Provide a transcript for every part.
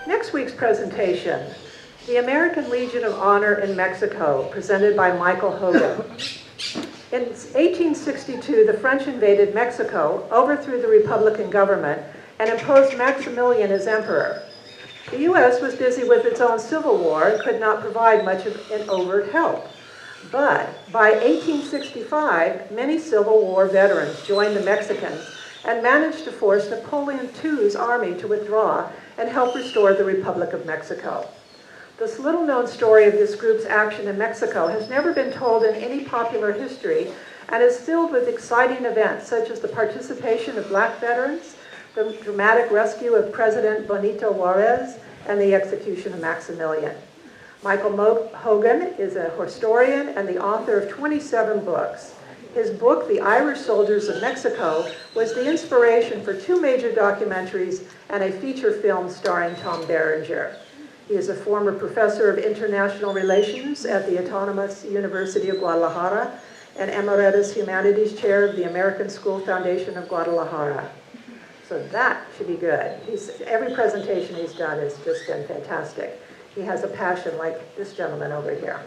Next week's presentation, the American Legion of Honor in Mexico, presented by Michael Hogan. In 1862, the French invaded Mexico, overthrew the Republican government, and imposed Maximilian as emperor. The U.S. was busy with its own civil war and could not provide much of an overt help. But by 1865, many Civil War veterans joined the Mexicans and managed to force Napoleon II's army to withdraw and help restore the Republic of Mexico. This little-known story of this group's action in Mexico has never been told in any popular history and is filled with exciting events such as the participation of Black veterans, the dramatic rescue of President Benito Juarez, and the execution of Maximilian. Michael Hogan is a historian and the author of 27 books. His book, The Irish Soldiers of Mexico, was the inspiration for 2 major documentaries and a feature film starring Tom Berenger. He is a former professor of international relations at the Autonomous University of Guadalajara and Emeritus Humanities Chair of the American School Foundation of Guadalajara. So that should be good. Every presentation he's done has just been fantastic. He has a passion like this gentleman over here.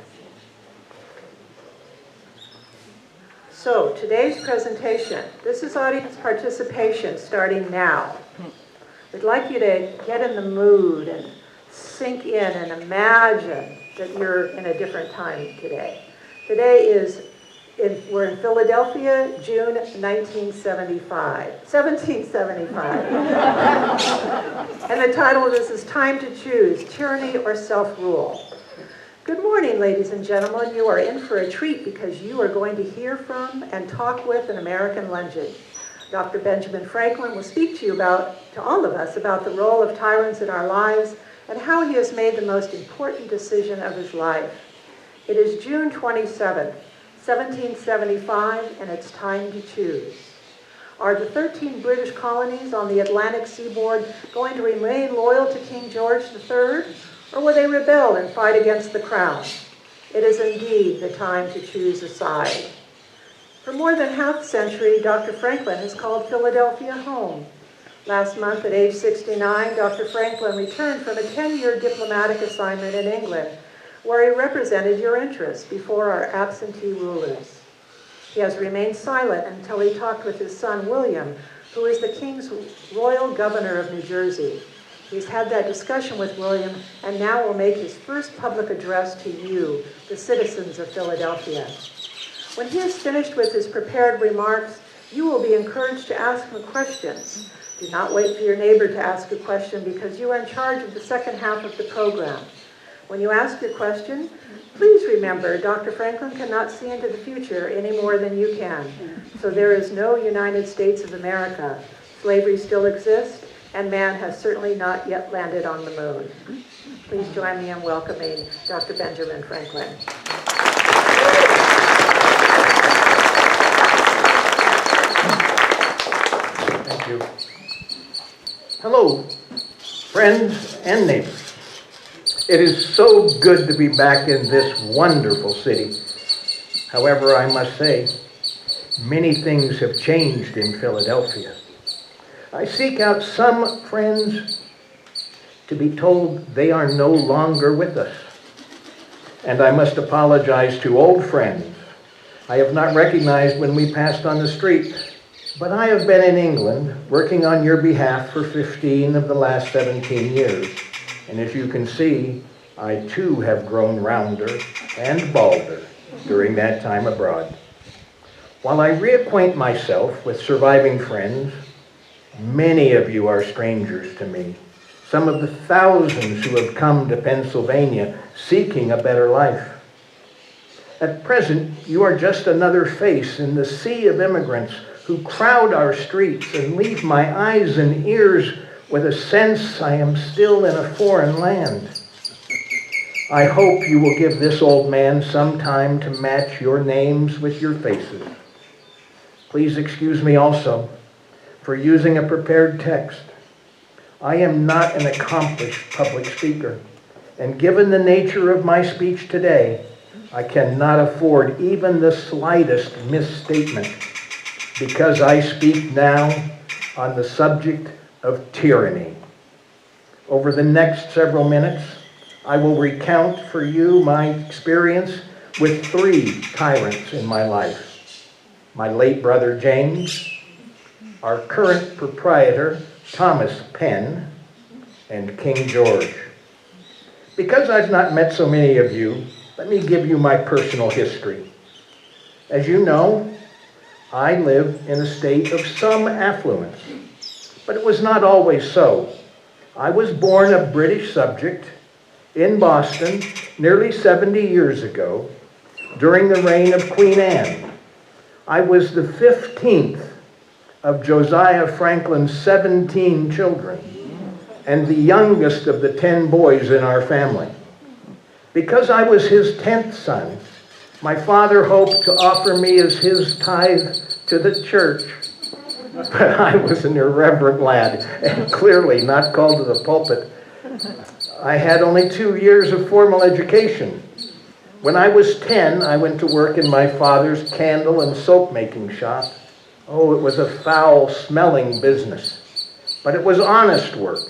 So today's presentation, this is audience participation starting now. We'd like you to get in the mood and sink in and imagine that you're in a different time today. We're in Philadelphia, June 1775. And the title of this is Time to Choose, Tyranny or Self-Rule. Good morning, ladies and gentlemen. You are in for a treat because you are going to hear from and talk with an American legend. Dr. Benjamin Franklin will speak to all of us about the role of tyrants in our lives and how he has made the most important decision of his life. It is June 27th, 1775, and it's time to choose. Are the 13 British colonies on the Atlantic seaboard going to remain loyal to King George III, or will they rebel and fight against the crown? It is indeed the time to choose a side. For more than half a century, Dr. Franklin has called Philadelphia home. Last month, at age 69, Dr. Franklin returned from a 10-year diplomatic assignment in England, where he represented your interests before our absentee rulers. He has remained silent until he talked with his son, William, who is the King's Royal Governor of New Jersey. He's had that discussion with William and now will make his first public address to you, the citizens of Philadelphia. When he is finished with his prepared remarks, you will be encouraged to ask him questions. Do not wait for your neighbor to ask a question because you are in charge of the second half of the program. When you ask your question, please remember Dr. Franklin cannot see into the future any more than you can. So there is no United States of America. Slavery still exists, and man has certainly not yet landed on the moon. Please join me in welcoming Dr. Benjamin Franklin. Thank you. Hello, friends and neighbors. It is so good to be back in this wonderful city. However, I must say, many things have changed in Philadelphia. I seek out some friends to be told they are no longer with us. And I must apologize to old friends I have not recognized when we passed on the street. But I have been in England working on your behalf for 15 of the last 17 years. And as you can see, I too have grown rounder and balder during that time abroad. While I reacquaint myself with surviving friends, many of you are strangers to me. Some of the thousands who have come to Pennsylvania seeking a better life. At present, you are just another face in the sea of immigrants who crowd our streets and leave my eyes and ears with a sense I am still in a foreign land. I hope you will give this old man some time to match your names with your faces. Please excuse me also for using a prepared text. I am not an accomplished public speaker, and given the nature of my speech today, I cannot afford even the slightest misstatement because I speak now on the subject of tyranny. Over the next several minutes, I will recount for you my experience with 3 tyrants in my life. My late brother James, our current proprietor Thomas Penn, and King George. Because I've not met so many of you, let me give you my personal history. As you know, I live in a state of some affluence, but it was not always so. I was born a British subject in Boston nearly 70 years ago during the reign of Queen Anne. I was the 15th of Josiah Franklin's 17 children and the youngest of the 10 boys in our family. Because I was his 10th son, my father hoped to offer me as his tithe to the church. But I was an irreverent lad and clearly not called to the pulpit. I had only 2 years of formal education. When I was 10, I went to work in my father's candle and soap making shop. Oh, it was a foul-smelling business, but it was honest work,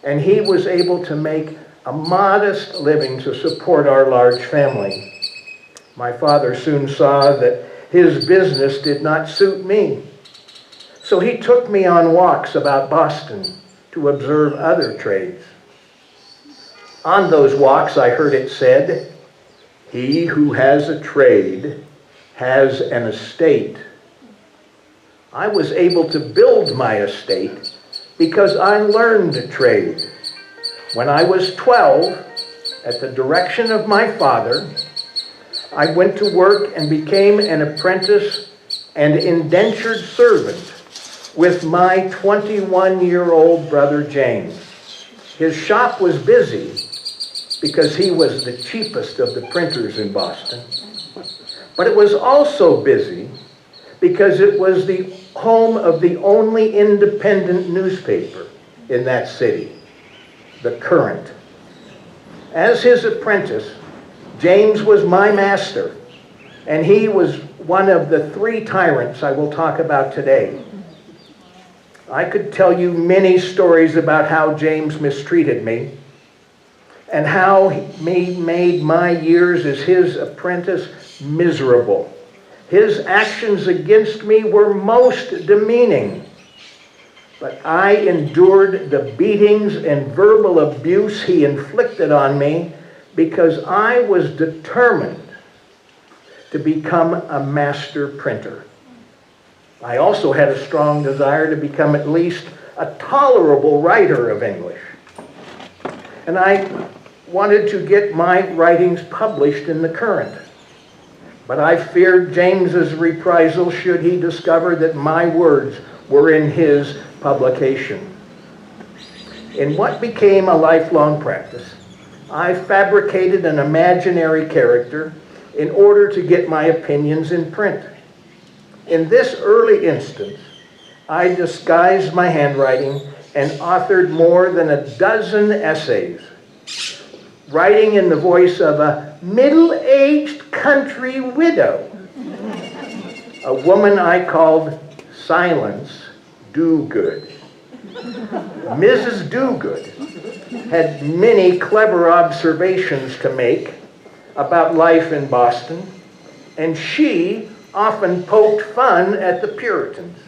and he was able to make a modest living to support our large family. My father soon saw that his business did not suit me, so he took me on walks about Boston to observe other trades. On those walks, I heard it said, "He who has a trade has an estate." I was able to build my estate because I learned a trade. When I was 12, at the direction of my father, I went to work and became an apprentice and indentured servant with my 21-year-old brother James. His shop was busy because he was the cheapest of the printers in Boston, but it was also busy because it was the home of the only independent newspaper in that city, the Current. As his apprentice, James was my master, and he was one of the 3 tyrants I will talk about today. I could tell you many stories about how James mistreated me and how he made my years as his apprentice miserable. His actions against me were most demeaning, but I endured the beatings and verbal abuse he inflicted on me because I was determined to become a master printer. I also had a strong desire to become at least a tolerable writer of English. And I wanted to get my writings published in the Current. But I feared James's reprisal should he discover that my words were in his publication. In what became a lifelong practice, I fabricated an imaginary character in order to get my opinions in print. In this early instance, I disguised my handwriting and authored more than a dozen essays, writing in the voice of a middle-aged country widow, a woman I called Silence Dogood. Mrs. Dogood had many clever observations to make about life in Boston, and she often poked fun at the Puritans.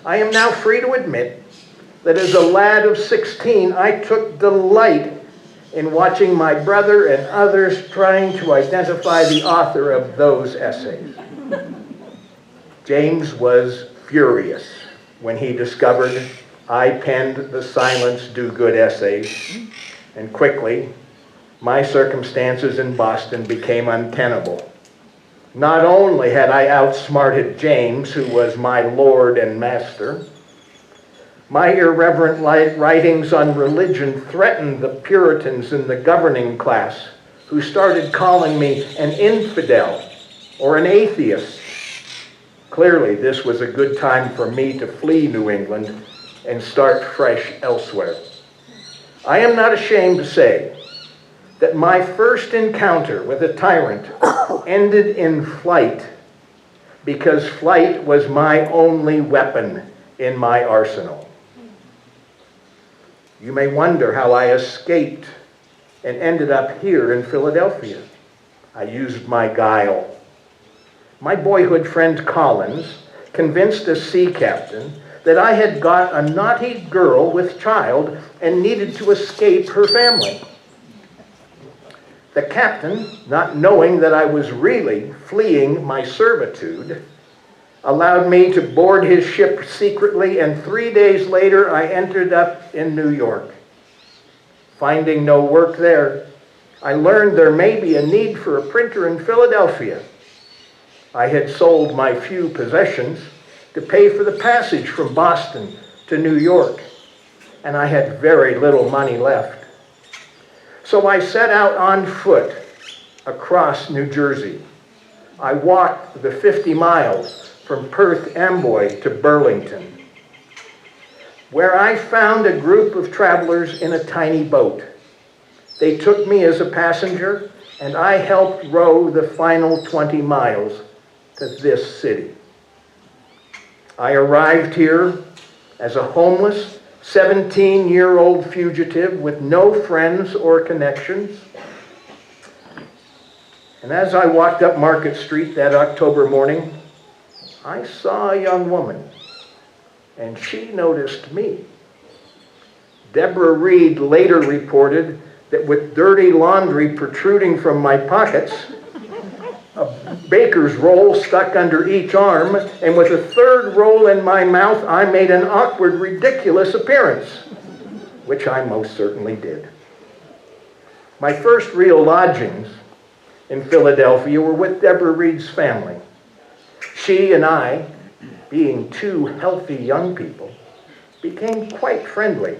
I am now free to admit that as a lad of 16, I took delight in watching my brother and others trying to identify the author of those essays. James was furious when he discovered I penned the Silence Dogood essays, and quickly, my circumstances in Boston became untenable. Not only had I outsmarted James, who was my lord and master, my irreverent writings on religion threatened the Puritans in the governing class, who started calling me an infidel or an atheist. Clearly, this was a good time for me to flee New England and start fresh elsewhere. I am not ashamed to say that my first encounter with a tyrant ended in flight because flight was my only weapon in my arsenal. You may wonder how I escaped and ended up here in Philadelphia. I used my guile. My boyhood friend Collins convinced a sea captain that I had got a naughty girl with child and needed to escape her family. The captain, not knowing that I was really fleeing my servitude, allowed me to board his ship secretly, and 3 days later I ended up in New York. Finding no work there, I learned there may be a need for a printer in Philadelphia. I had sold my few possessions to pay for the passage from Boston to New York, and I had very little money left. So I set out on foot across New Jersey. I walked the 50 miles from Perth Amboy to Burlington, where I found a group of travelers in a tiny boat. They took me as a passenger, and I helped row the final 20 miles to this city. I arrived here as a homeless 17-year-old fugitive with no friends or connections. And as I walked up Market Street that October morning, I saw a young woman, and she noticed me. Deborah Reed later reported that with dirty laundry protruding from my pockets, a baker's roll stuck under each arm, and with a third roll in my mouth, I made an awkward, ridiculous appearance, which I most certainly did. My first real lodgings in Philadelphia were with Deborah Reed's family. She and I, being two healthy young people, became quite friendly.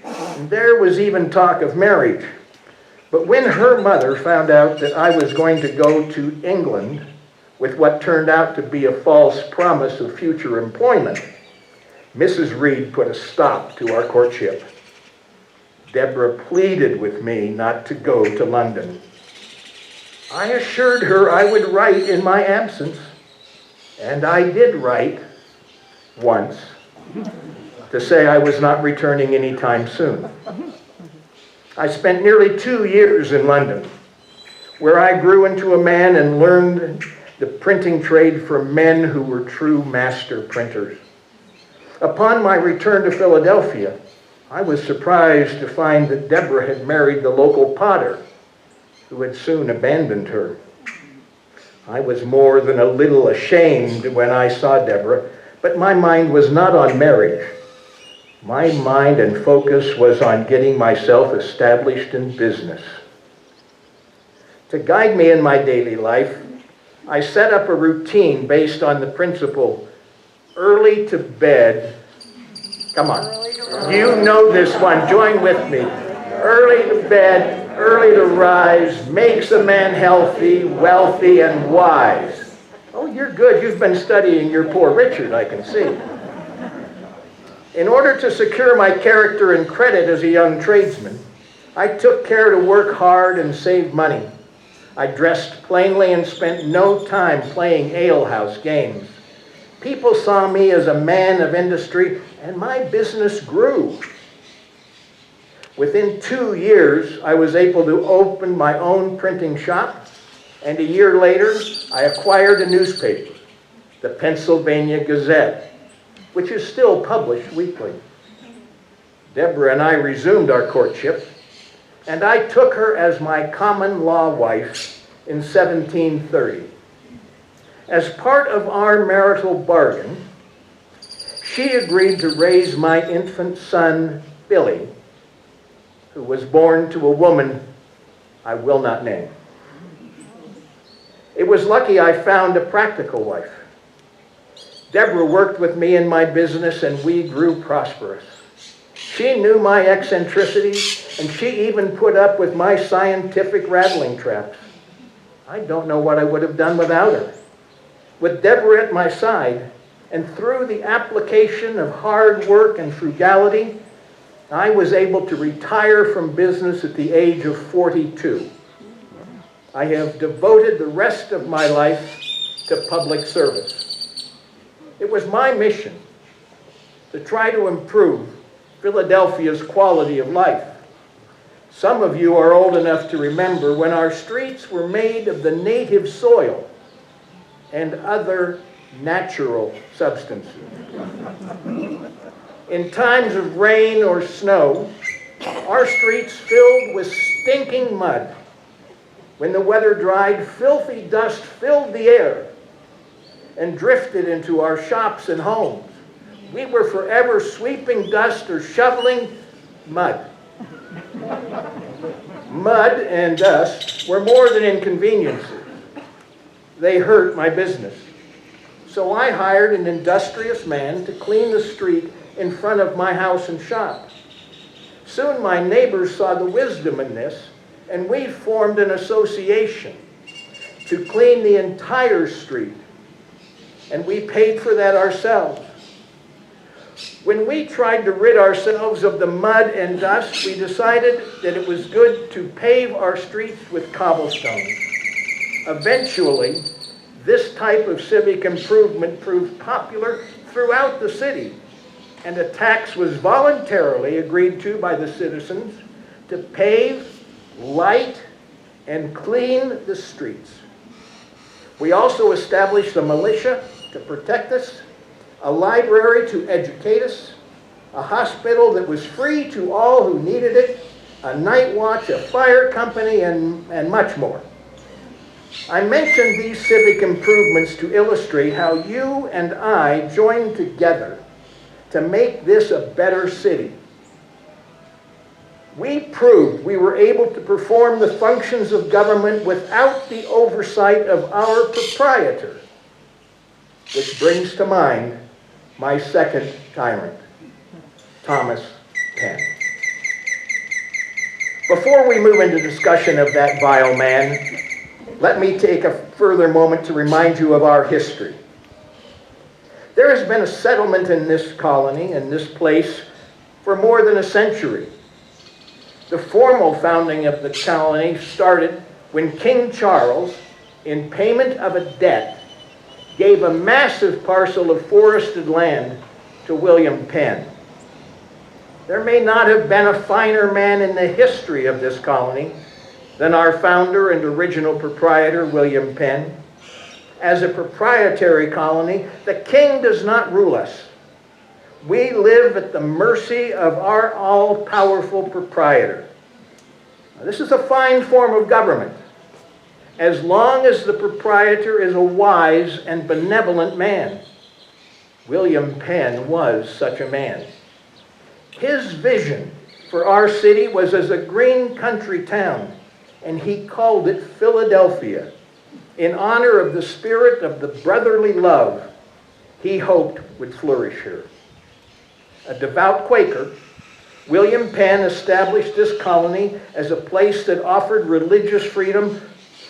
And there was even talk of marriage. But when her mother found out that I was going to go to England with what turned out to be a false promise of future employment, Mrs. Reed put a stop to our courtship. Deborah pleaded with me not to go to London. I assured her I would write in my absence, and I did write once to say I was not returning anytime soon. I spent nearly 2 years in London, where I grew into a man and learned the printing trade from men who were true master printers. Upon my return to Philadelphia, I was surprised to find that Deborah had married the local potter, who had soon abandoned her. I was more than a little ashamed when I saw Deborah, but my mind was not on marriage. My mind and focus was on getting myself established in business. To guide me in my daily life, I set up a routine based on the principle, early to bed. Come on, you know this one, join with me. Early to bed, early to rise, makes a man healthy, wealthy, and wise. Oh, you're good, you've been studying your Poor Richard, I can see. In order to secure my character and credit as a young tradesman, I took care to work hard and save money. I dressed plainly and spent no time playing alehouse games. People saw me as a man of industry, and my business grew. Within 2 years, I was able to open my own printing shop, and a year later, I acquired a newspaper, the Pennsylvania Gazette, which is still published weekly. Deborah and I resumed our courtship, and I took her as my common law wife in 1730. As part of our marital bargain, she agreed to raise my infant son, Billy, who was born to a woman I will not name. It was lucky I found a practical wife. Deborah worked with me in my business, and we grew prosperous. She knew my eccentricities, and she even put up with my scientific rattling traps. I don't know what I would have done without her. With Deborah at my side, and through the application of hard work and frugality, I was able to retire from business at the age of 42. I have devoted the rest of my life to public service. It was my mission to try to improve Philadelphia's quality of life. Some of you are old enough to remember when our streets were made of the native soil and other natural substances. In times of rain or snow, our streets filled with stinking mud. When the weather dried, filthy dust filled the air and drifted into our shops and homes. We were forever sweeping dust or shoveling mud. Mud and dust were more than inconveniences. They hurt my business. So I hired an industrious man to clean the street in front of my house and shop. Soon my neighbors saw the wisdom in this, and we formed an association to clean the entire street, and we paid for that ourselves. When we tried to rid ourselves of the mud and dust, we decided that it was good to pave our streets with cobblestones. Eventually, this type of civic improvement proved popular throughout the city, and a tax was voluntarily agreed to by the citizens to pave, light, and clean the streets. We also established a militia to protect us, a library to educate us, a hospital that was free to all who needed it, a night watch, a fire company, and much more. I mention these civic improvements to illustrate how you and I joined together to make this a better city. We proved we were able to perform the functions of government without the oversight of our proprietor, which brings to mind my second tyrant, Thomas Paine. Before we move into discussion of that vile man, let me take a further moment to remind you of our history. There has been a settlement in this colony, in this place, for more than a century. The formal founding of the colony started when King Charles, in payment of a debt, gave a massive parcel of forested land to William Penn. There may not have been a finer man in the history of this colony than our founder and original proprietor, William Penn. As a proprietary colony, the king does not rule us. We live at the mercy of our all-powerful proprietor. Now, this is a fine form of government, as long as the proprietor is a wise and benevolent man. William Penn was such a man. His vision for our city was as a green country town, and he called it Philadelphia, in honor of the spirit of the brotherly love he hoped would flourish here. A devout Quaker, William Penn established this colony as a place that offered religious freedom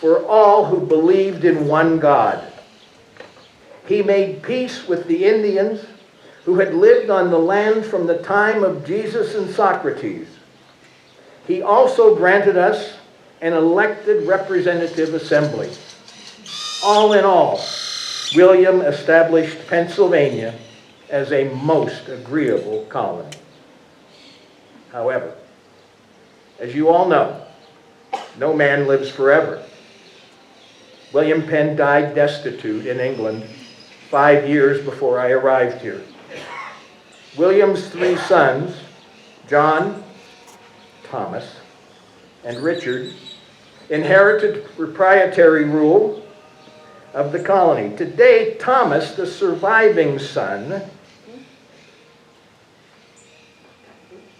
for all who believed in one God. He made peace with the Indians who had lived on the land from the time of Jesus and Socrates. He also granted us an elected representative assembly. All in all, William established Pennsylvania as a most agreeable colony. However, as you all know, no man lives forever. William Penn died destitute in England 5 years before I arrived here. William's 3 sons, John, Thomas, and Richard, inherited proprietary rule of the colony. Today, Thomas, the surviving son,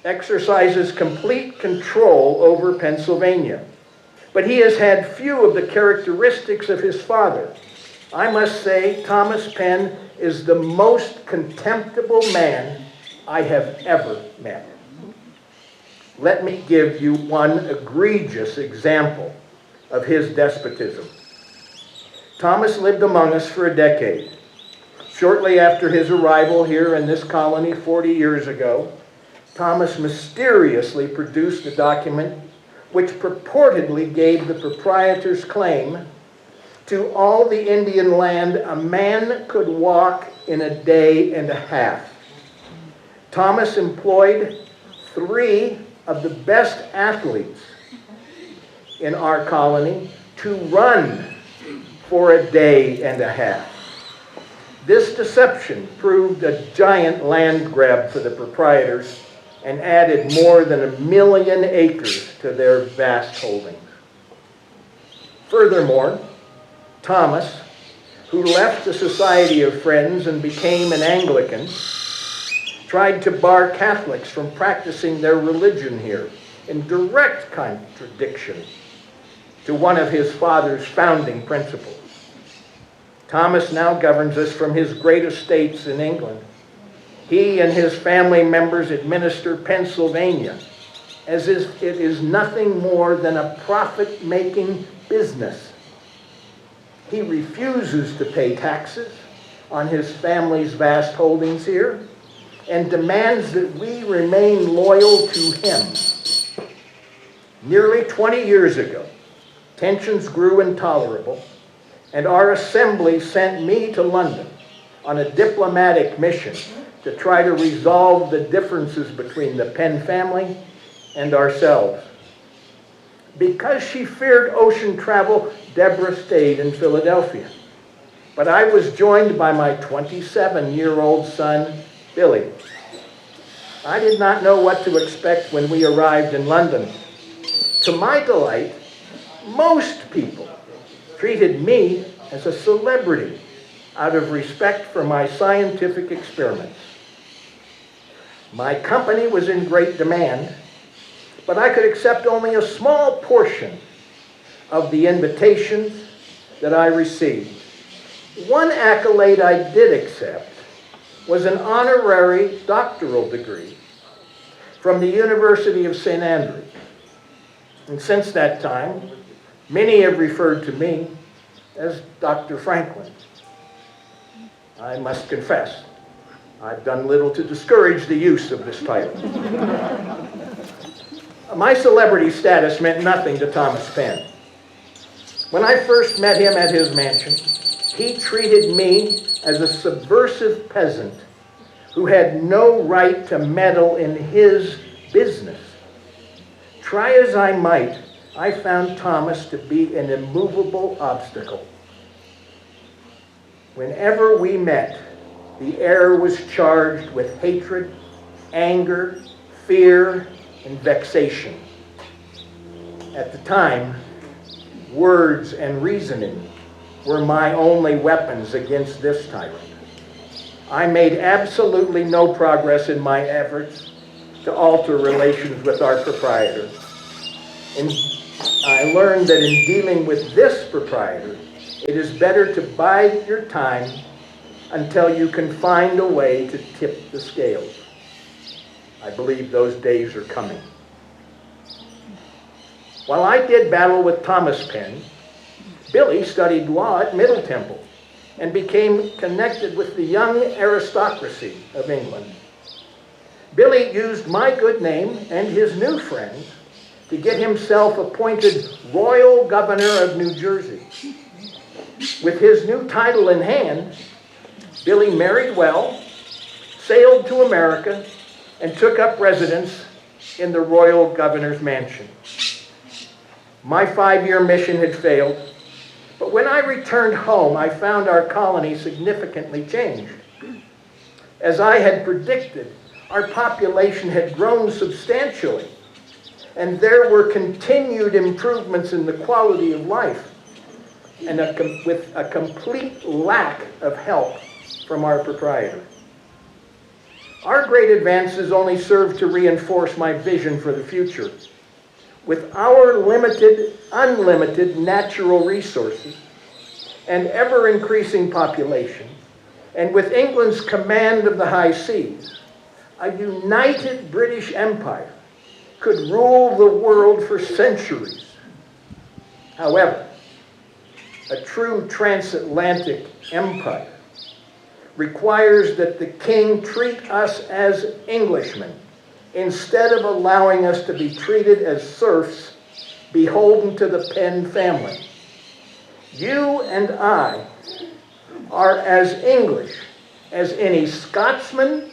exercises complete control over Pennsylvania. But he has had few of the characteristics of his father. I must say, Thomas Penn is the most contemptible man I have ever met. Let me give you one egregious example of his despotism. Thomas lived among us for a decade. Shortly after his arrival here in this colony 40 years ago, Thomas mysteriously produced a document which purportedly gave the proprietor's claim to all the Indian land a man could walk in a day and a half. Thomas employed 3 of the best athletes in our colony to run for a day and a half. This deception proved a giant land grab for the proprietors and added more than 1 million acres to their vast holdings. Furthermore, Thomas, who left the Society of Friends and became an Anglican, tried to bar Catholics from practicing their religion here, in direct contradiction to one of his father's founding principles. Thomas now governs us from his great estates in England. He and his family members administer Pennsylvania as if it is nothing more than a profit-making business. He refuses to pay taxes on his family's vast holdings here and demands that we remain loyal to him. Nearly 20 years ago, tensions grew intolerable, and our assembly sent me to London on a diplomatic mission to try to resolve the differences between the Penn family and ourselves. Because she feared ocean travel, Deborah stayed in Philadelphia. But I was joined by my 27-year-old son, Billy. I did not know what to expect when we arrived in London. To my delight, most people treated me as a celebrity out of respect for my scientific experiments. My company was in great demand, but I could accept only a small portion of the invitations that I received. One accolade I did accept was an honorary doctoral degree from the University of St. Andrews. And since that time, many have referred to me as Dr. Franklin. I must confess, I've done little to discourage the use of this title. My celebrity status meant nothing to Thomas Penn. When I first met him at his mansion, he treated me as a subversive peasant who had no right to meddle in his business. Try as I might, I found Thomas to be an immovable obstacle. Whenever we met, the air was charged with hatred, anger, fear, and vexation. At the time, words and reasoning were my only weapons against this tyrant. I made absolutely no progress in my efforts to alter relations with our proprietor. And I learned that in dealing with this proprietor, it is better to bide your time until you can find a way to tip the scales. I believe those days are coming. While I did battle with Thomas Penn, Billy studied law at Middle Temple and became connected with the young aristocracy of England. Billy used my good name and his new friends to get himself appointed Royal Governor of New Jersey. With his new title in hand, Billy married well, sailed to America, and took up residence in the Royal Governor's Mansion. My 5-year mission had failed, but when I returned home, I found our colony significantly changed. As I had predicted, our population had grown substantially, and there were continued improvements in the quality of life, and with a complete lack of help from our proprietor. Our great advances only served to reinforce my vision for the future. With our unlimited natural resources and ever-increasing population, and with England's command of the high seas, a united British Empire could rule the world for centuries. However, a true transatlantic empire requires that the king treat us as Englishmen instead of allowing us to be treated as serfs beholden to the Penn family. You and I are as English as any Scotsman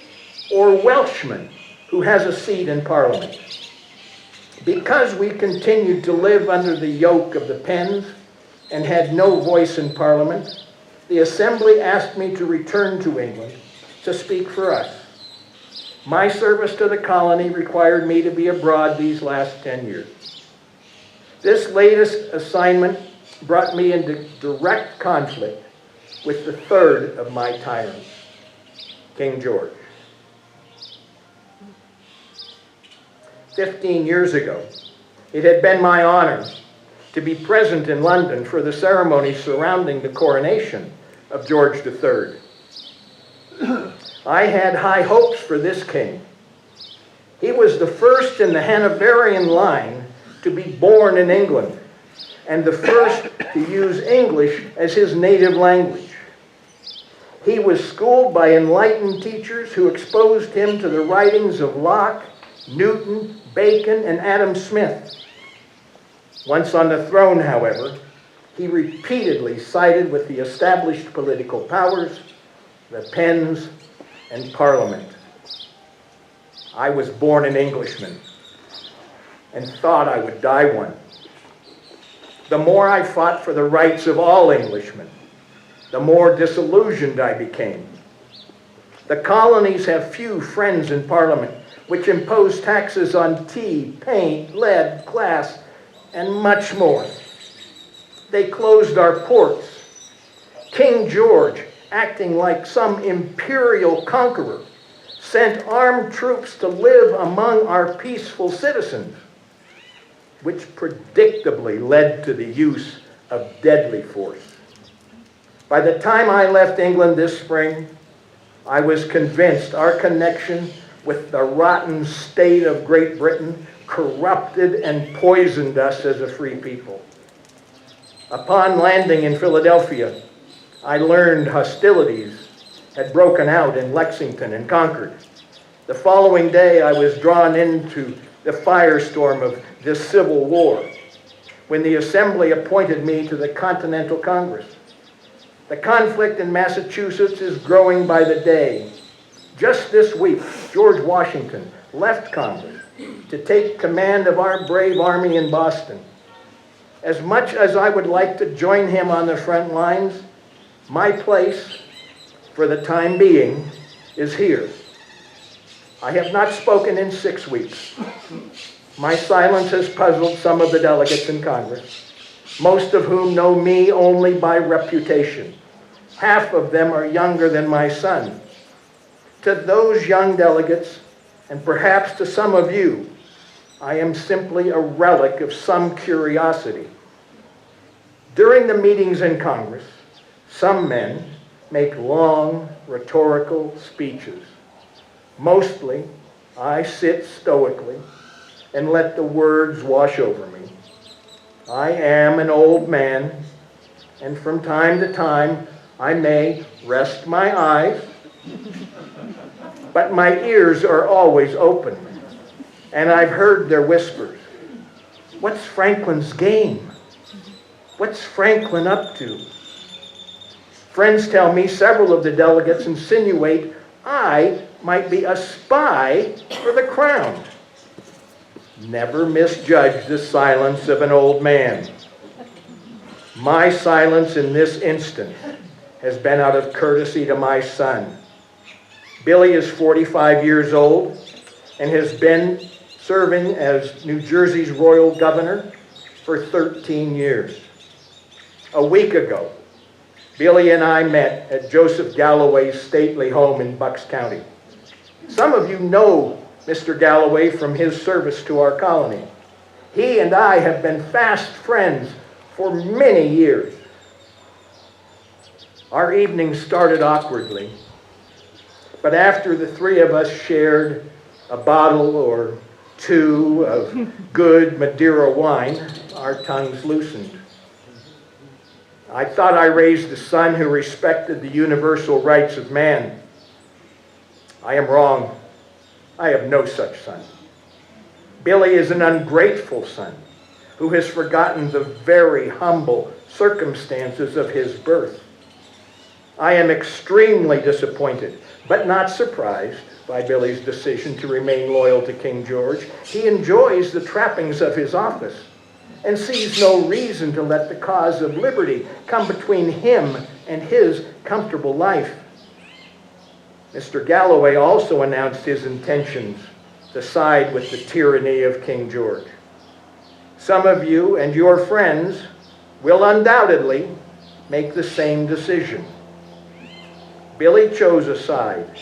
or Welshman who has a seat in Parliament. Because we continued to live under the yoke of the pens and had no voice in Parliament, the Assembly asked me to return to England to speak for us. My service to the colony required me to be abroad these last 10 years. This latest assignment brought me into direct conflict with the third of my tyrants, King George. 15 years ago, it had been my honor to be present in London for the ceremony surrounding the coronation of George III. I had high hopes for this king. He was the first in the Hanoverian line to be born in England and the first to use English as his native language. He was schooled by enlightened teachers who exposed him to the writings of Locke, Newton, Bacon, and Adam Smith. Once on the throne, however, he repeatedly sided with the established political powers, the pens, and Parliament. I was born an Englishman and thought I would die one. The more I fought for the rights of all Englishmen, the more disillusioned I became. The colonies have few friends in Parliament, which impose taxes on tea, paint, lead, glass, and much more. They closed our ports. King George, acting like some imperial conqueror, sent armed troops to live among our peaceful citizens, which predictably led to the use of deadly force. By the time I left England this spring, I was convinced our connection with the rotten state of Great Britain corrupted and poisoned us as a free people. Upon landing in Philadelphia, I learned hostilities had broken out in Lexington and Concord. The following day, I was drawn into the firestorm of this Civil War when the Assembly appointed me to the Continental Congress. The conflict in Massachusetts is growing by the day. Just this week, George Washington left Congress to take command of our brave army in Boston. As much as I would like to join him on the front lines, my place, for the time being, is here. I have not spoken in 6 weeks. My silence has puzzled some of the delegates in Congress, most of whom know me only by reputation. Half of them are younger than my son. To those young delegates, and perhaps to some of you, I am simply a relic of some curiosity. During the meetings in Congress, some men make long, rhetorical speeches. Mostly, I sit stoically and let the words wash over me. I am an old man, and from time to time, I may rest my eyes, but my ears are always open, and I've heard their whispers. What's Franklin's game? What's Franklin up to? Friends tell me several of the delegates insinuate I might be a spy for the crown. Never misjudge the silence of an old man. My silence in this instant has been out of courtesy to my son. Billy is 45 years old and has been serving as New Jersey's royal governor for 13 years. A week ago, Billy and I met at Joseph Galloway's stately home in Bucks County. Some of you know Mr. Galloway from his service to our colony. He and I have been fast friends for many years. Our evening started awkwardly, but after the three of us shared a bottle or two of good Madeira wine, our tongues loosened. I thought I raised a son who respected the universal rights of man. I am wrong. I have no such son. Billy is an ungrateful son who has forgotten the very humble circumstances of his birth. I am extremely disappointed, but not surprised by Billy's decision to remain loyal to King George. He enjoys the trappings of his office and sees no reason to let the cause of liberty come between him and his comfortable life. Mr. Galloway also announced his intentions to side with the tyranny of King George. Some of you and your friends will undoubtedly make the same decision. Billy chose a side,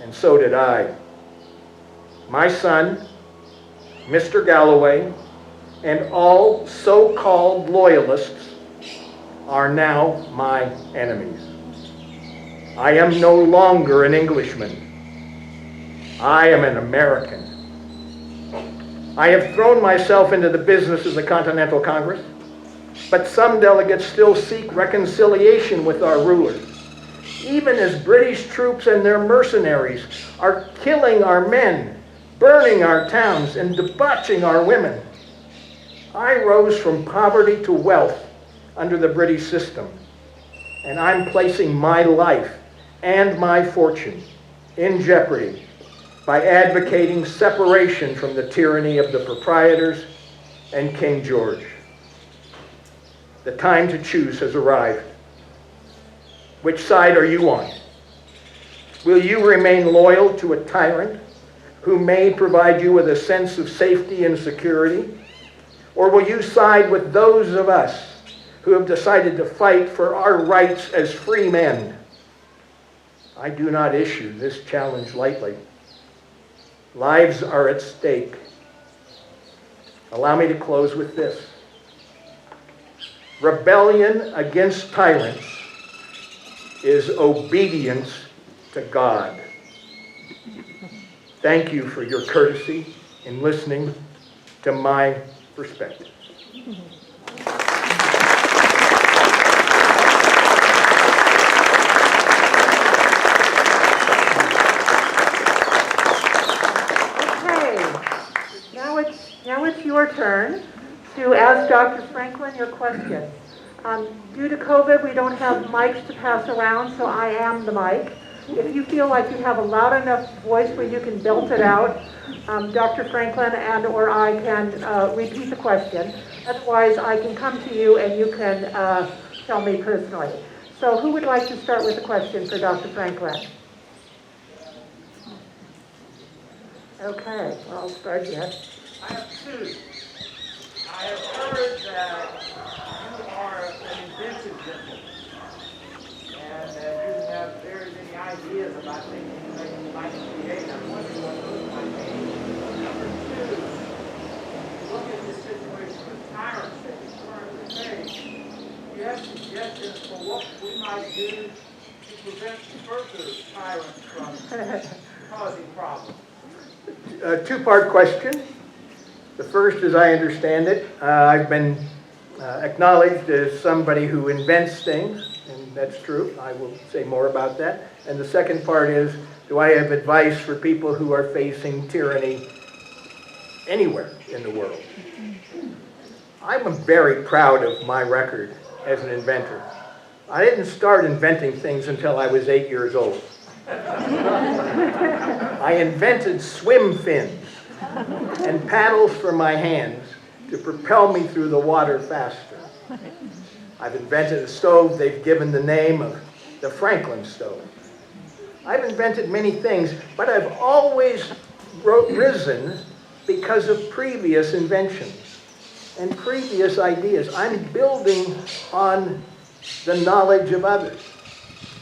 and so did I. My son, Mr. Galloway, and all so-called loyalists are now my enemies. I am no longer an Englishman. I am an American. I have thrown myself into the business of the Continental Congress, but some delegates still seek reconciliation with our rulers, even as British troops and their mercenaries are killing our men, burning our towns, and debauching our women. I rose from poverty to wealth under the British system, and I'm placing my life and my fortune in jeopardy by advocating separation from the tyranny of the proprietors and King George. The time to choose has arrived. Which side are you on? Will you remain loyal to a tyrant who may provide you with a sense of safety and security? Or will you side with those of us who have decided to fight for our rights as free men? I do not issue this challenge lightly. Lives are at stake. Allow me to close with this. Rebellion against tyrants is obedience to God. Thank you for your courtesy in listening to my perspective. Now it's your turn to ask Dr. Franklin your question. Due to COVID, we don't have mics to pass around, so I am the mic. If you feel like you have a loud enough voice where you can belt it out, Dr. Franklin and or I can repeat the question. Otherwise, I can come to you and you can tell me personally. So who would like to start with a question for Dr. Franklin? Okay, well, I'll start yet. I have two. I have heard that you are an inventive gentleman, and that you have very many ideas about things that you might create. I'm wondering what those might be. Number two, look at the situation with tyrants that you currently face. You have suggestions for what we might do to prevent further tyrants from causing problems. A two-part question. The first, as I understand it, I've been acknowledged as somebody who invents things, and that's true. I will say more about that. And the second part is, do I have advice for people who are facing tyranny anywhere in the world? I'm very proud of my record as an inventor. I didn't start inventing things until I was 8 years old. I invented swim fins and paddles for my hands to propel me through the water faster. I've invented a stove they've given the name of the Franklin stove. I've invented many things, but I've always risen because of previous inventions and previous ideas. I'm building on the knowledge of others.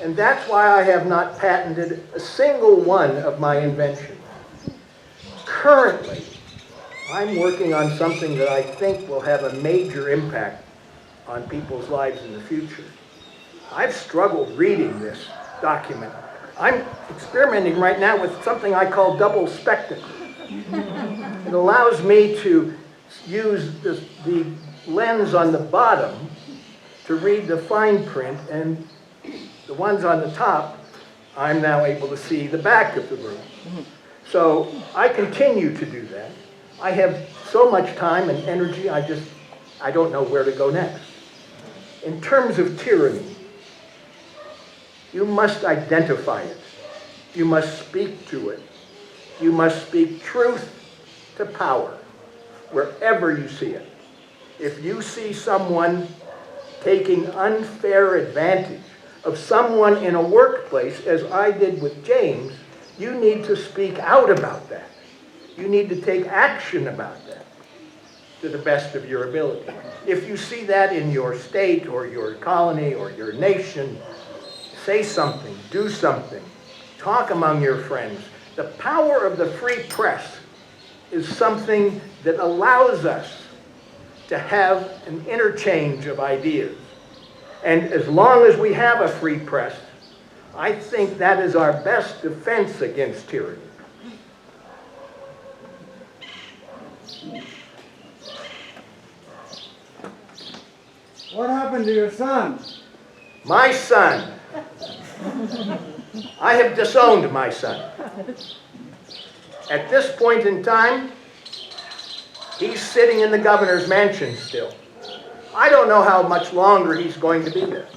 And that's why I have not patented a single one of my inventions. Currently, I'm working on something that I think will have a major impact on people's lives in the future. I've struggled reading this document. I'm experimenting right now with something I call double spectacle. It allows me to use the lens on the bottom to read the fine print, and the ones on the top, I'm now able to see the back of the room. So I continue to do that. I have so much time and energy, I don't know where to go next. In terms of tyranny, You must identify it. You must speak to it. You must speak truth to power wherever you see it. If you see someone taking unfair advantage of someone in a workplace, as I did with James, you need to speak out about that. You need to take action about that to the best of your ability. If you see that in your state or your colony or your nation, say something, do something, talk among your friends. The power of the free press is something that allows us to have an interchange of ideas. And as long as we have a free press, I think that is our best defense against tyranny. What happened to your son? My son. I have disowned my son. At this point in time, he's sitting in the governor's mansion still. I don't know how much longer he's going to be there.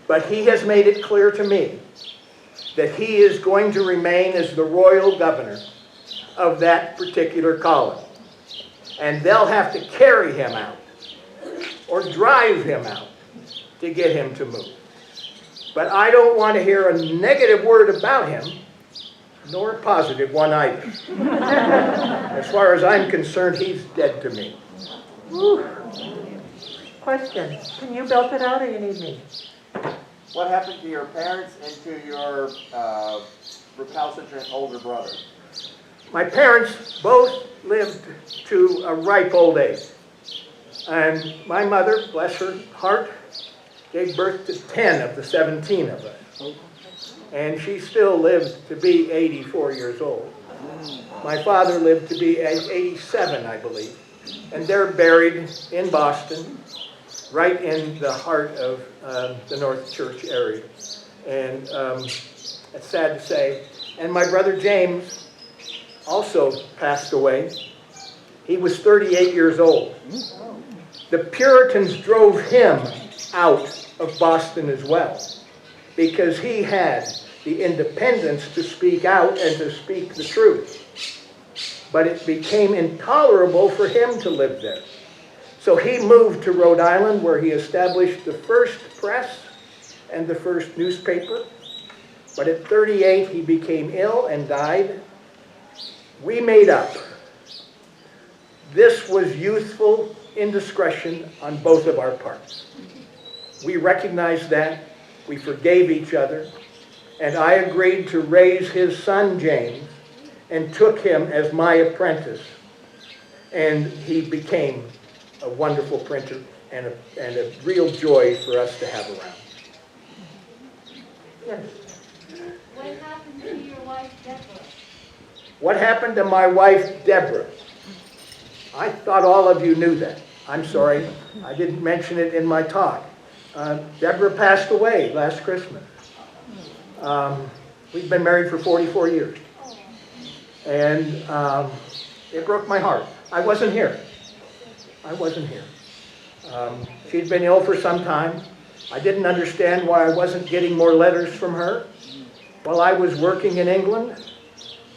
But he has made it clear to me that he is going to remain as the royal governor of that particular colony. And they'll have to carry him out or drive him out to get him to move. But I don't want to hear a negative word about him, nor a positive one either. As far as I'm concerned, he's dead to me. Whew. Question, can you belt it out or you need me? What happened to your parents and to your recalcitrant older brother? My parents both lived to a ripe old age. And my mother, bless her heart, gave birth to 10 of the 17 of us. And she still lived to be 84 years old. My father lived to be 87, I believe. And they're buried in Boston, right in the heart of the North Church area. And it's sad to say. And my brother James also passed away. He was 38 years old. The Puritans drove him out of Boston as well, because he had the independence to speak out and to speak the truth. But it became intolerable for him to live there. So he moved to Rhode Island, where he established the first press and the first newspaper. But at 38, he became ill and died. We made up. This was youthful indiscretion on both of our parts. We recognized that. We forgave each other. And I agreed to raise his son, James, and took him as my apprentice. And he became a wonderful printer and a real joy for us to have around. Yes. What happened to your wife, Deborah? What happened to my wife, Deborah? I thought all of you knew that. I'm sorry, I didn't mention it in my talk. Deborah passed away last Christmas. We've been married for 44 years. And it broke my heart. I wasn't here. She'd been ill for some time. I didn't understand why I wasn't getting more letters from her while I was working in England.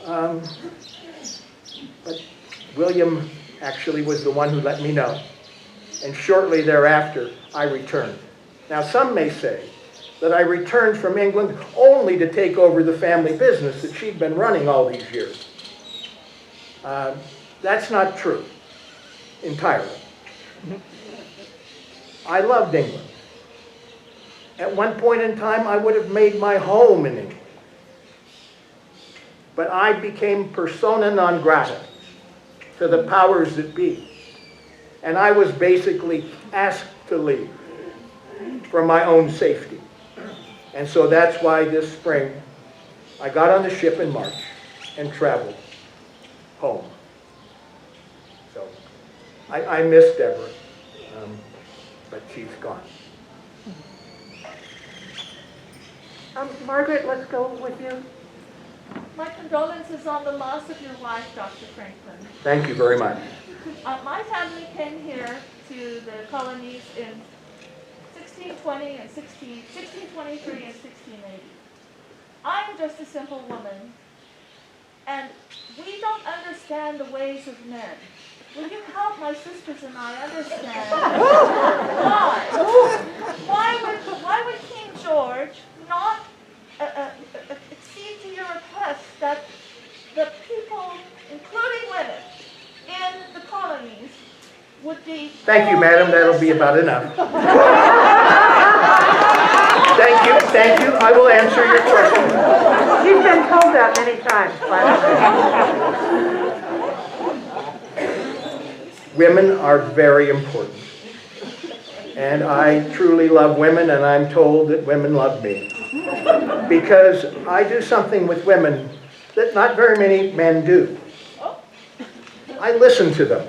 But William actually was the one who let me know. And shortly thereafter, I returned. Now, some may say that I returned from England only to take over the family business that she'd been running all these years. That's not true entirely. I loved England. At one point in time, I would have made my home in England. But I became persona non grata to the powers that be. And I was basically asked to leave for my own safety. And so that's why this spring, I got on the ship in March and traveled home. So I miss Deborah, but she's gone. Margaret, let's go with you. My condolences on the loss of your wife, Dr. Franklin. Thank you very much. My family came here to the colonies in 1623 and 1680. I'm just a simple woman, and we don't understand the ways of men. Will you help my sisters and I understand why would King George not accede to your request that the people, including women, in the colonies would be... Thank you, madam. That'll be about enough. Thank you. I will answer your question. You've been told that many times, Women are very important. And I truly love women, and I'm told that women love me. Because I do something with women that not very many men do. I listen to them.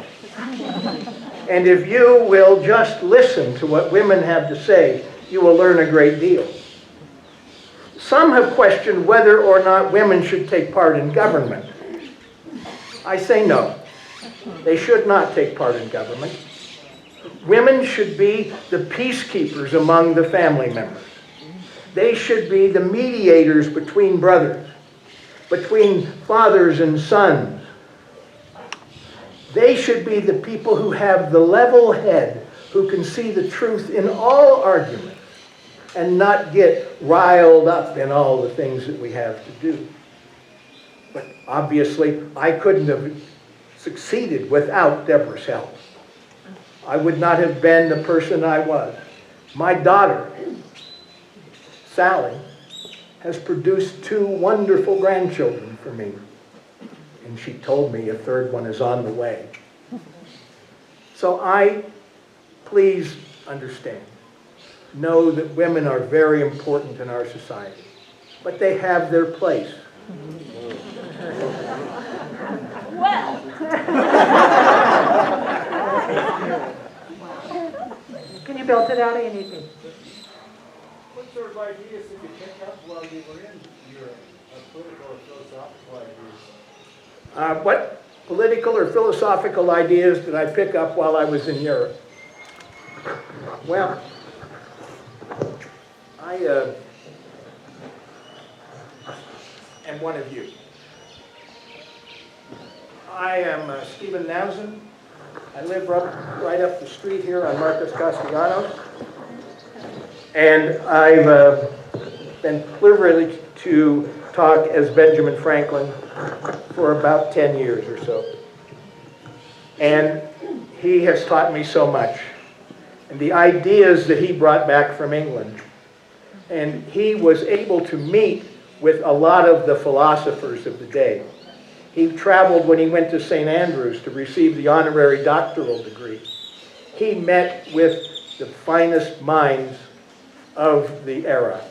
And if you will just listen to what women have to say, you will learn a great deal. Some have questioned whether or not women should take part in government. I say no. They should not take part in government. Women should be the peacekeepers among the family members. They should be the mediators between brothers, between fathers and sons. They should be the people who have the level head, who can see the truth in all arguments and not get riled up in all the things that we have to do. But obviously, I couldn't have succeeded without Deborah's help. I would not have been the person I was. My daughter, Sally, has produced 2 wonderful grandchildren for me. And she told me a 3rd one is on the way. So please understand, know that women are very important in our society, but they have their place. Well, Can you build it out anything? What sort of ideas did you pick up while you were in Europe? Political or philosophical ideas? What political or philosophical ideas did I pick up while I was in Europe? Well, I am one of you. I am Steven Nousen. I live right up the street here on Marcos Castellanos. And I've been privileged to talk as Benjamin Franklin for about 10 years or so. And he has taught me so much. And the ideas that he brought back from England. And he was able to meet with a lot of the philosophers of the day. He traveled when he went to St. Andrews to receive the honorary doctoral degree. He met with the finest minds of the era.